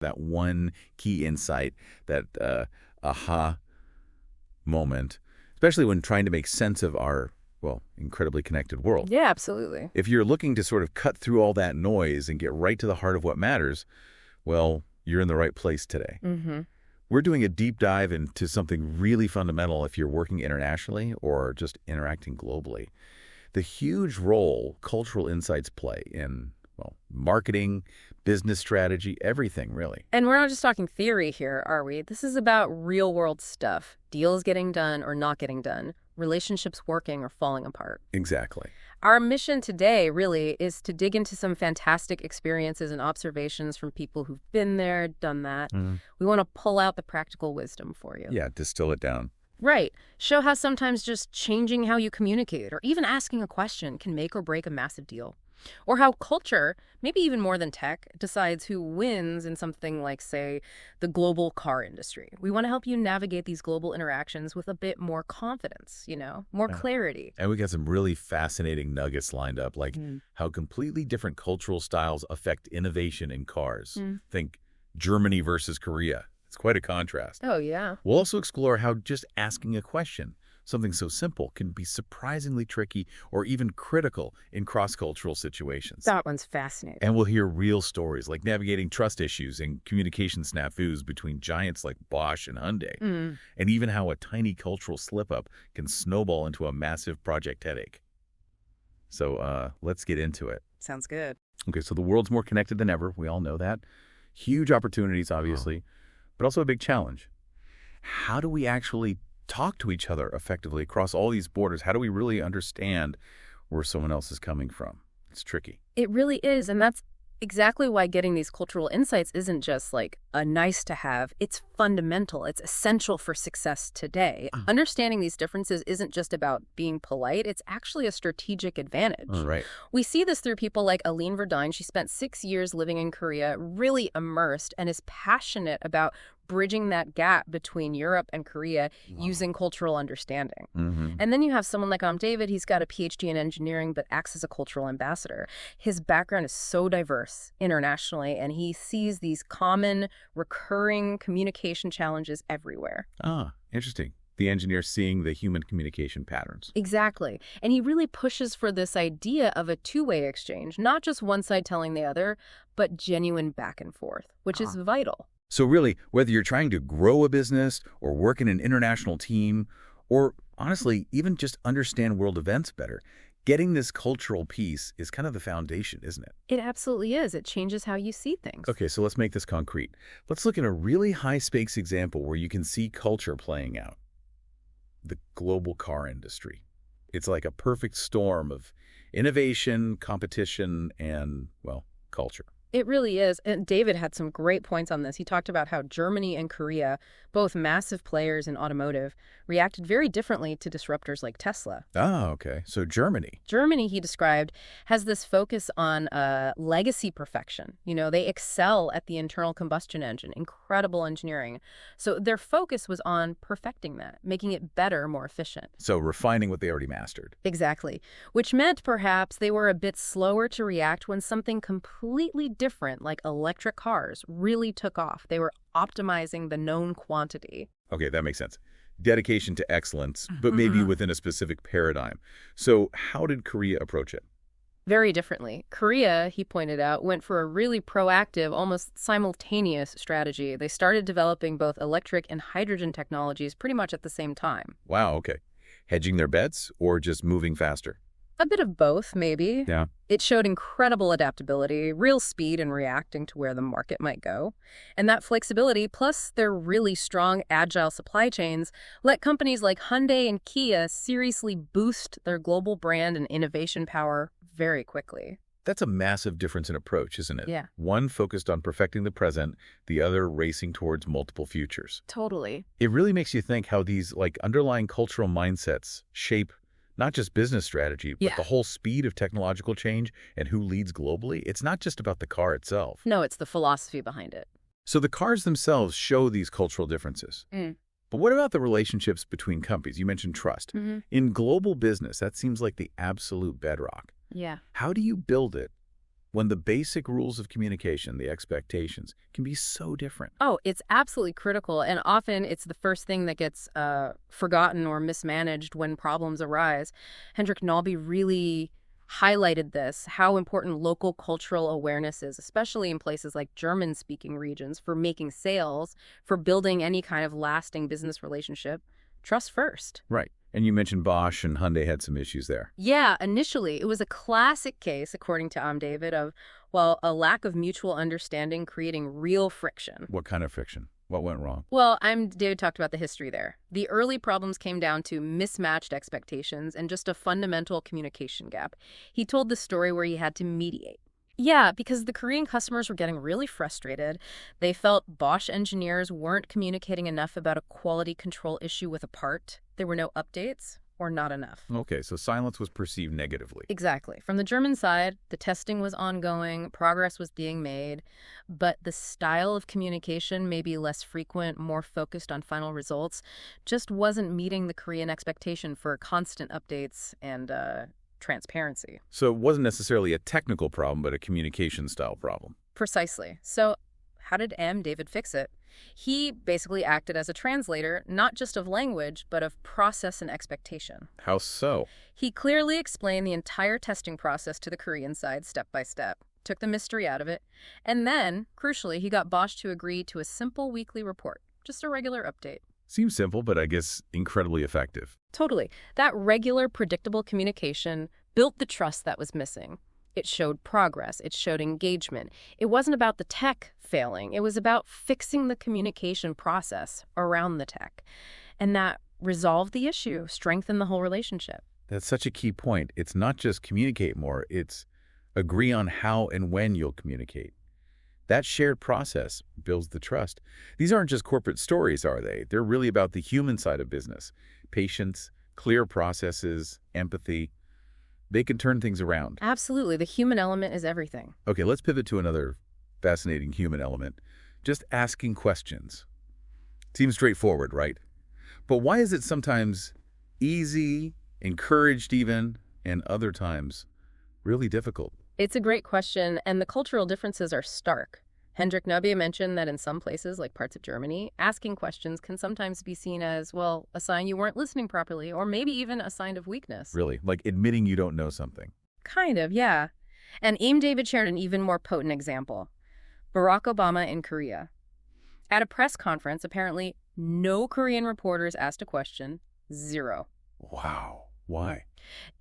That one key insight, that aha moment, especially when trying to make sense of our, well, incredibly connected world. Yeah, absolutely. If you're looking to sort of cut through all that noise and get right to the heart of what matters, well, you're in the right place today. Mm-hmm. We're doing a deep dive into something really fundamental if you're working internationally or just interacting globally. The huge role cultural insights play in, well, marketing, business strategy, everything, really. And we're not just talking theory here, are we? This is about real-world stuff. Deals getting done or not getting done. Relationships working or falling apart. Exactly. Our mission today, really, is to dig into some fantastic experiences and observations from people who've been there, done that. We want to pull out the practical wisdom for you. Yeah, distill it down. Right. Show how sometimes just changing how you communicate or even asking a question can make or break a massive deal. Or how culture, maybe even more than tech, decides who wins in something like, say, the global car industry. We want to help you navigate these global interactions with a bit more confidence, more clarity. And we got some really fascinating nuggets lined up, like how completely different cultural styles affect innovation in cars. Think Germany versus Korea. It's quite a contrast. Oh, yeah. We'll also explore how just asking a question, something so simple, can be surprisingly tricky or even critical in cross-cultural situations. That one's fascinating. And we'll hear real stories like navigating trust issues and communication snafus between giants like Bosch and Hyundai, and even how a tiny cultural slip-up can snowball into a massive project headache. So let's get into it. Sounds good. Okay, so the world's more connected than ever. We all know that. Huge opportunities, obviously, but also a big challenge. How do we actually talk to each other effectively across all these borders? How do we really understand where someone else is coming from? It's tricky. It really is, and that's exactly why getting these cultural insights isn't just like a nice to have. It's fundamental. It's essential for success today. Understanding these differences isn't just about being polite. It's actually a strategic advantage. Right. We see this through people like Aline Verdine. She spent 6 years living in Korea, really immersed, and is passionate about bridging that gap between Europe and Korea using cultural understanding. And then you have someone like David. He's got a PhD in engineering but acts as a cultural ambassador. His background is so diverse internationally, and he sees these common, recurring communication challenges everywhere. Interesting. The engineer seeing the human communication patterns. Exactly. And he really pushes for this idea of a two-way exchange, not just one side telling the other, but genuine back and forth, which is vital. So really, whether you're trying to grow a business or work in an international team, or honestly, even just understand world events better, getting this cultural piece is kind of the foundation, isn't it? It absolutely is. It changes how you see things. Okay, so let's make this concrete. Let's look at a really high-stakes example where you can see culture playing out. The global car industry. It's like a perfect storm of innovation, competition, and, well, culture. It really is. And David had some great points on this. He talked about how Germany and Korea, both massive players in automotive, reacted very differently to disruptors like Tesla. Okay. So Germany. Germany, he described, has this focus on legacy perfection. They excel at the internal combustion engine, incredible engineering. So their focus was on perfecting that, making it better, more efficient. So refining what they already mastered. Exactly. Which meant perhaps they were a bit slower to react when something completely different, like electric cars, really took off. They were optimizing the known quantity. Okay, that makes sense. Dedication to excellence, but maybe within a specific paradigm. So how did Korea approach it? Very differently. Korea, he pointed out, went for a really proactive, almost simultaneous strategy. They started developing both electric and hydrogen technologies pretty much at the same time. Wow, okay. Hedging their bets or just moving faster? A bit of both, maybe. Yeah. It showed incredible adaptability, real speed in reacting to where the market might go. And that flexibility, plus their really strong, agile supply chains, let companies like Hyundai and Kia seriously boost their global brand and innovation power very quickly. That's a massive difference in approach, isn't it? Yeah. One focused on perfecting the present, the other racing towards multiple futures. Totally. It really makes you think how these underlying cultural mindsets shape not just business strategy, but the whole speed of technological change and who leads globally. It's not just about the car itself. No, it's the philosophy behind it. So the cars themselves show these cultural differences. But what about the relationships between companies? You mentioned trust. In global business, that seems like the absolute bedrock. Yeah. How do you build it when the basic rules of communication, the expectations, can be so different. Oh, it's absolutely critical, and often it's the first thing that gets forgotten or mismanaged when problems arise. Hendrik Nalby really highlighted this, how important local cultural awareness is, especially in places like German-speaking regions, for making sales, for building any kind of lasting business relationship. Trust first. Right. And you mentioned Bosch and Hyundai had some issues there. Yeah, initially, it was a classic case, according to David, of, well, a lack of mutual understanding creating real friction. What kind of friction? What went wrong? Well, David talked about the history there. The early problems came down to mismatched expectations and just a fundamental communication gap. He told the story where he had to mediate. Yeah, because the Korean customers were getting really frustrated. They felt Bosch engineers weren't communicating enough about a quality control issue with a part. There were no updates or not enough. Okay, so silence was perceived negatively. Exactly. From the German side, the testing was ongoing, progress was being made, but the style of communication, maybe less frequent, more focused on final results, just wasn't meeting the Korean expectation for constant updates and transparency. So it wasn't necessarily a technical problem, but a communication style problem. Precisely. So how did David fix it? He basically acted as a translator, not just of language, but of process and expectation. How so? He clearly explained the entire testing process to the Korean side step by step, took the mystery out of it, and then, crucially, he got Bosch to agree to a simple weekly report, just a regular update. Seems simple, but I guess incredibly effective. Totally. That regular, predictable communication built the trust that was missing. It showed progress. It showed engagement. It wasn't about the tech failing. It was about fixing the communication process around the tech. And that resolved the issue, strengthened the whole relationship. That's such a key point. It's not just communicate more, it's agree on how and when you'll communicate. That shared process builds the trust. These aren't just corporate stories, are they? They're really about the human side of business. Patience, clear processes, empathy. They can turn things around. Absolutely. The human element is everything. Okay, let's pivot to another fascinating human element. Just asking questions. Seems straightforward, right? But why is it sometimes easy, encouraged even, and other times really difficult? It's a great question, and the cultural differences are stark. Hendrik Nubbe mentioned that in some places, like parts of Germany, asking questions can sometimes be seen as, well, a sign you weren't listening properly, or maybe even a sign of weakness. Really? Like admitting you don't know something? Kind of, yeah. And David shared an even more potent example. Barack Obama in Korea. At a press conference, apparently no Korean reporters asked a question. Zero. Wow. Why?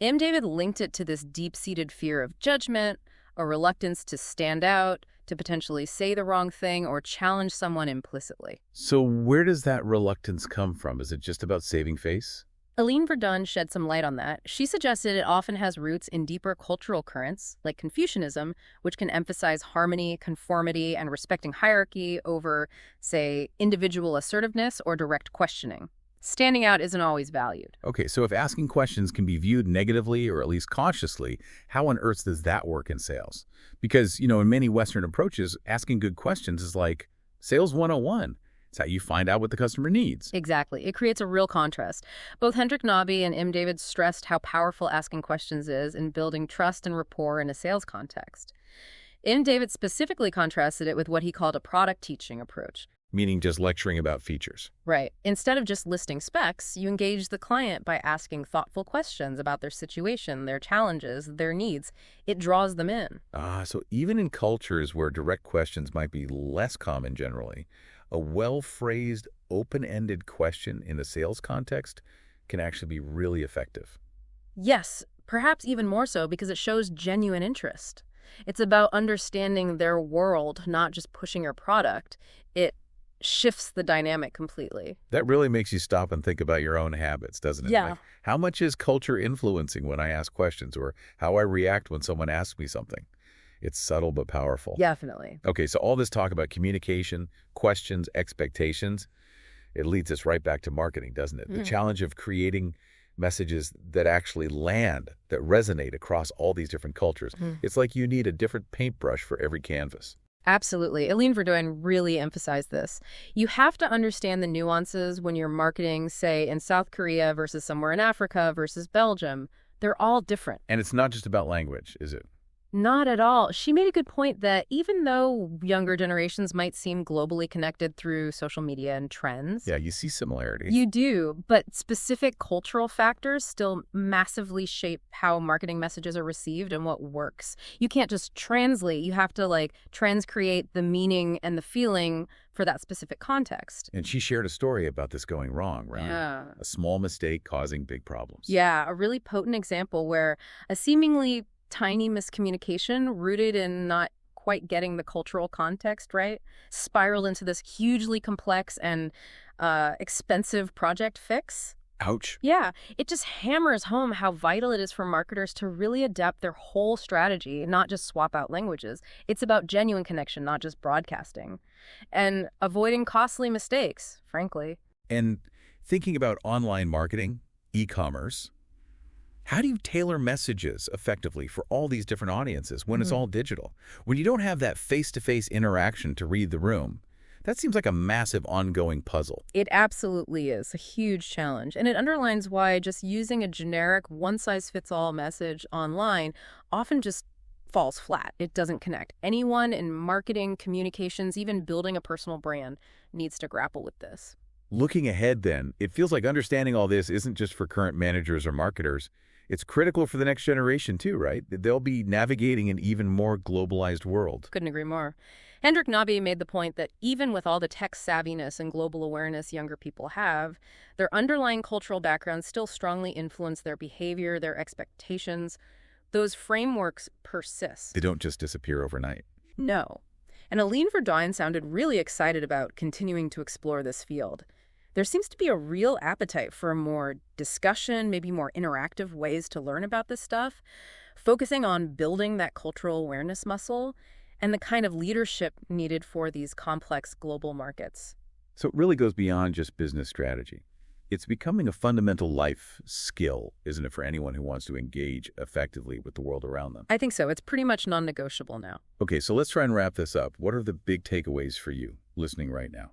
David linked it to this deep-seated fear of judgment, a reluctance to stand out, to potentially say the wrong thing or challenge someone implicitly. So where does that reluctance come from? Is it just about saving face? Aline Verdun shed some light on that. She suggested it often has roots in deeper cultural currents, like Confucianism, which can emphasize harmony, conformity, and respecting hierarchy over, say, individual assertiveness or direct questioning. Standing out isn't always valued. Okay, so if asking questions can be viewed negatively or at least cautiously, how on earth does that work in sales? Because, in many Western approaches, asking good questions is like sales 101. It's how you find out what the customer needs. Exactly. It creates a real contrast. Both Hendrik Nobbe and David stressed how powerful asking questions is in building trust and rapport in a sales context. David specifically contrasted it with what he called a product teaching approach. Meaning just lecturing about features. Right. Instead of just listing specs, you engage the client by asking thoughtful questions about their situation, their challenges, their needs. It draws them in. So even in cultures where direct questions might be less common generally, a well-phrased, open-ended question in a sales context can actually be really effective. Yes, perhaps even more so because it shows genuine interest. It's about understanding their world, not just pushing your product. It shifts the dynamic completely. That really makes you stop and think about your own habits, doesn't it? Yeah. Like, how much is culture influencing when I ask questions or how I react when someone asks me something? It's subtle but powerful. Definitely. Okay, so all this talk about communication, questions, expectations, it leads us right back to marketing, doesn't it? The challenge of creating messages that actually land, that resonate across all these different cultures. It's like you need a different paintbrush for every canvas. Absolutely. Aline Verdun really emphasized this. You have to understand the nuances when you're marketing, say, in South Korea versus somewhere in Africa versus Belgium. They're all different. And it's not just about language, is it? Not at all. She made a good point that even though younger generations might seem globally connected through social media and trends, Yeah, you see similarities. you do, but specific cultural factors still massively shape how marketing messages are received and what works. You can't just translate. You have to transcreate the meaning and the feeling for that specific context. And she shared a story about this going wrong, right? Yeah. A small mistake causing big problems. Yeah, a really potent example where a seemingly tiny miscommunication rooted in not quite getting the cultural context right spiraled into this hugely complex and expensive project fix. Ouch. Yeah, it just hammers home how vital it is for marketers to really adapt their whole strategy, not just swap out languages. It's about genuine connection, not just broadcasting. And avoiding costly mistakes, frankly. And thinking about online marketing, e-commerce, how do you tailor messages effectively for all these different audiences when it's all digital? When you don't have that face-to-face interaction to read the room, that seems like a massive ongoing puzzle. It absolutely is a huge challenge. And it underlines why just using a generic one-size-fits-all message online often just falls flat. It doesn't connect. Anyone in marketing, communications, even building a personal brand needs to grapple with this. Looking ahead then, it feels like understanding all this isn't just for current managers or marketers. It's critical for the next generation too, right? They'll be navigating an even more globalized world. Couldn't agree more. Hendrik Nabi made the point that even with all the tech savviness and global awareness younger people have, their underlying cultural backgrounds still strongly influence their behavior, their expectations. Those frameworks persist. They don't just disappear overnight. No. And Aline Verdine sounded really excited about continuing to explore this field. There seems to be a real appetite for more discussion, maybe more interactive ways to learn about this stuff, focusing on building that cultural awareness muscle and the kind of leadership needed for these complex global markets. So it really goes beyond just business strategy. It's becoming a fundamental life skill, isn't it, for anyone who wants to engage effectively with the world around them? I think so. It's pretty much non-negotiable now. Okay, so let's try and wrap this up. What are the big takeaways for you listening right now?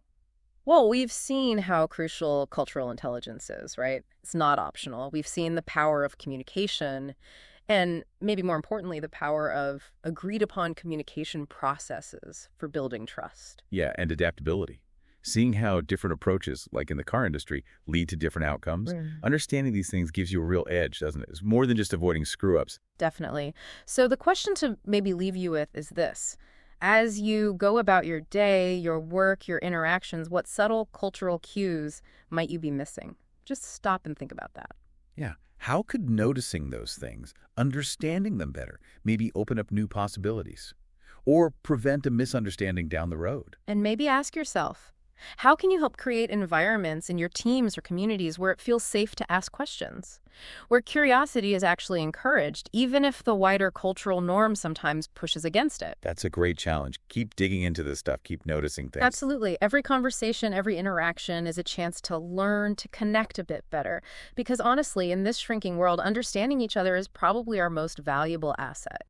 Well, we've seen how crucial cultural intelligence is, right? It's not optional. We've seen the power of communication and maybe more importantly, the power of agreed upon communication processes for building trust. Yeah, and adaptability. Seeing how different approaches, like in the car industry, lead to different outcomes. Understanding these things gives you a real edge, doesn't it? It's more than just avoiding screw-ups. Definitely. So the question to maybe leave you with is this. As you go about your day, your work, your interactions, what subtle cultural cues might you be missing? Just stop and think about that. Yeah. How could noticing those things, understanding them better, maybe open up new possibilities? Or prevent a misunderstanding down the road? And maybe ask yourself, how can you help create environments in your teams or communities where it feels safe to ask questions, where curiosity is actually encouraged, even if the wider cultural norm sometimes pushes against it? That's a great challenge. Keep digging into this stuff. Keep noticing things. Absolutely. Every conversation, every interaction is a chance to learn, to connect a bit better. Because honestly, in this shrinking world, understanding each other is probably our most valuable asset.